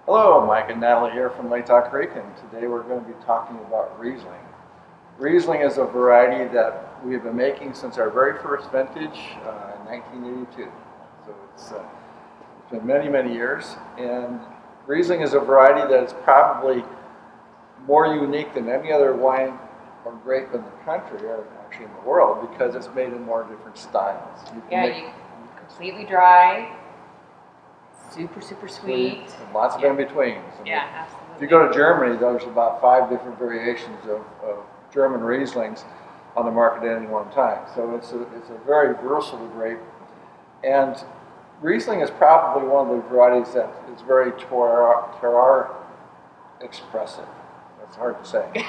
Hello, Mike and Natalie here from Latah Creek, and today we're going to be talking about Riesling. Riesling is a variety that we've been making since our very first vintage in 1982. So it's been many, many years, and Riesling is a variety that is probably more unique than any other wine or grape in the country, or actually in the world, because it's made in more different styles. You completely dry, super sweet. And lots of in-betweens. Yeah, absolutely. If you go to Germany, there's about 5 different variations of German Rieslings on the market at any one time. So it's a very versatile grape. And Riesling is probably one of the varieties that is very terroir expressive. That's hard to say.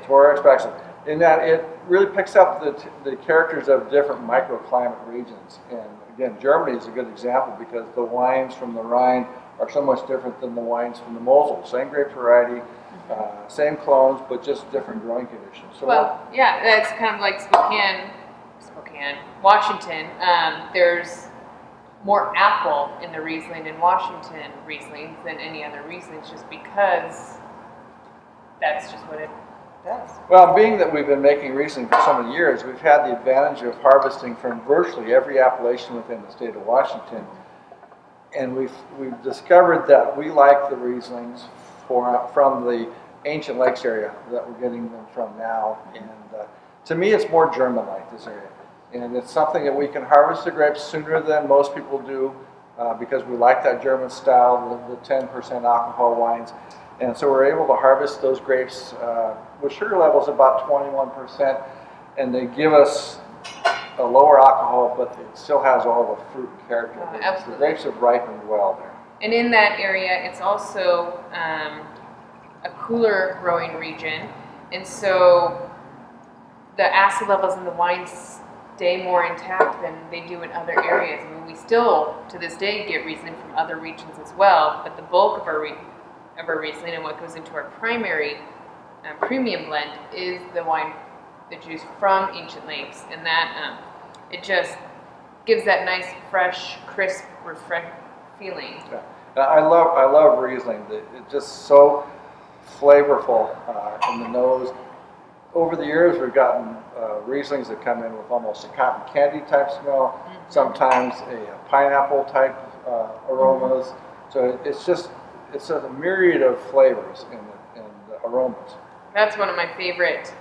Terroir expressive. In that it really picks up the characters of different microclimate regions. And again, Germany is a good example because the wines from the Rhine are so much different than the wines from the Mosel. Same grape variety, same clones, but just different growing conditions. So yeah, that's kind of like Washington. There's more apple in the Riesling in Washington Rieslings than any other Rieslings, just because that's just what it does. Well, being that we've been making Riesling for so many years, we've had the advantage of harvesting from virtually every appellation within the state of Washington. And we've discovered that we like the Rieslings from the ancient lakes area that we're getting them from now. And to me, it's more German-like, this area. And it's something that we can harvest the grapes sooner than most people do because we like that German style, the 10% alcohol wines. And so we're able to harvest those grapes with sugar levels about 21%, and they give us a lower alcohol, but it still has all the fruit character. Absolutely. The grapes have ripened well there. And in that area, it's also a cooler growing region, and so the acid levels in the wines stay more intact than they do in other areas. I mean, we still, to this day, get Riesling from other regions as well, but the bulk of our Riesling and what goes into our primary premium blend is the juice from ancient lakes, and that it just gives that nice, fresh, crisp, refreshed feeling. Yeah. I love Riesling. It's just so flavorful in the nose. Over the years, we've gotten Rieslings that come in with almost a cotton candy type smell, sometimes a pineapple type aromas. So it's a myriad of flavors and aromas. That's one of my favorite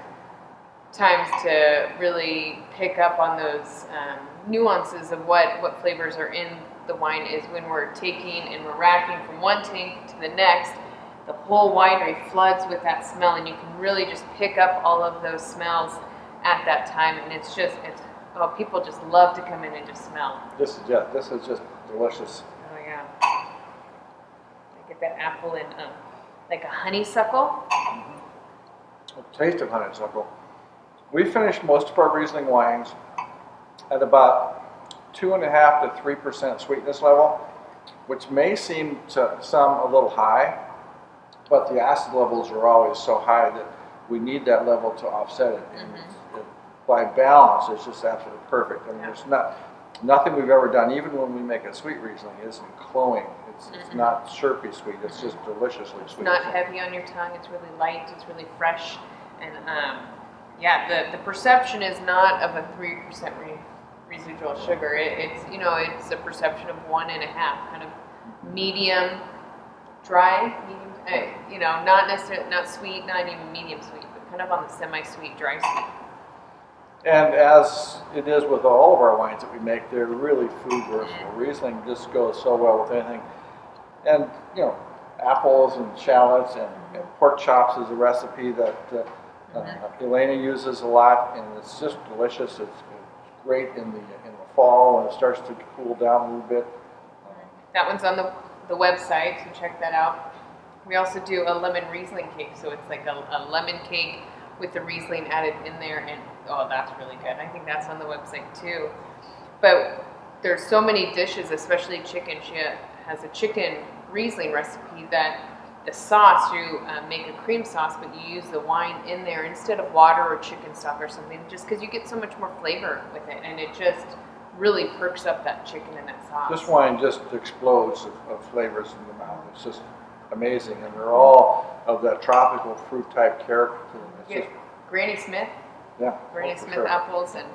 times to really pick up on those nuances of what flavors are in the wine is when we're taking and we're racking from one tank to the next. The whole winery floods with that smell, and you can really just pick up all of those smells at that time, and people just love to come in and just smell. This is just delicious. Oh yeah. I get that apple and like a honeysuckle. A taste of honeysuckle. We finish most of our Riesling wines at about 2.5 to 3% sweetness level, which may seem to some a little high, but the acid levels are always so high that we need that level to offset it. And by balance, it's just absolutely perfect. I mean, there's nothing we've ever done, even when we make a sweet Riesling, it isn't cloying. It's not syrupy sweet. It's just deliciously sweet. It's not heavy on your tongue. It's really light. It's really fresh. And the perception is not of a 3% residual sugar. It's a perception of 1.5, kind of medium dry, not necessarily not sweet, not even medium sweet, but kind of on the semi-sweet, dry sweet. And as it is with all of our wines that we make, they're really food versatile. Riesling just goes so well with anything. And apples and shallots and pork chops is a recipe that Elena uses a lot, and it's just delicious. It's great in the fall when it starts to cool down a little bit. That one's on the website, so check that out. We also do a lemon Riesling cake, so it's like a lemon cake with the Riesling added in there, and that's really good. I think that's on the website too. But there's so many dishes, especially chicken. She has a chicken Riesling recipe that the sauce, you make a cream sauce, but you use the wine in there instead of water or chicken stock or something, just because you get so much more flavor with it, and it just really perks up that chicken and that sauce. This wine just explodes of flavors in the mouth. It's just amazing, and they're all of that tropical fruit type character to them. It's Yeah. just, Granny Smith, yeah, Granny for Smith sure. apples, and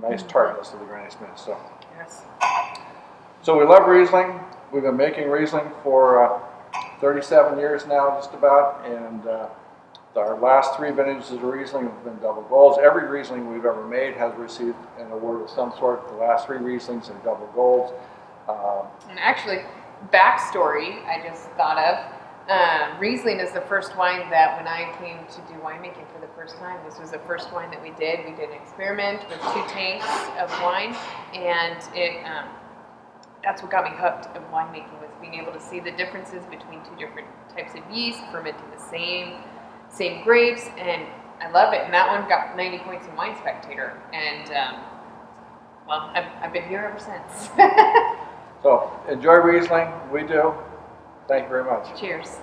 Nice tartness to the Granny Smith. yes. So we love Riesling. We've been making Riesling for 37 years now, just about, and our last 3 vintages of Riesling have been double golds. Every Riesling we've ever made has received an award of some sort. The last 3 Rieslings are double golds. And actually, backstory I just thought of. Riesling is the first wine that when I came to do winemaking for the first time, this was the first wine that we did. We did an experiment with 2 tanks of wine, and that's what got me hooked of winemaking, was being able to see the differences between 2 different types of yeast fermenting the same grapes, and I love it. And that one got 90 points in Wine Spectator, and well, I've been here ever since. So enjoy Riesling. We do. Thank you very much. Cheers.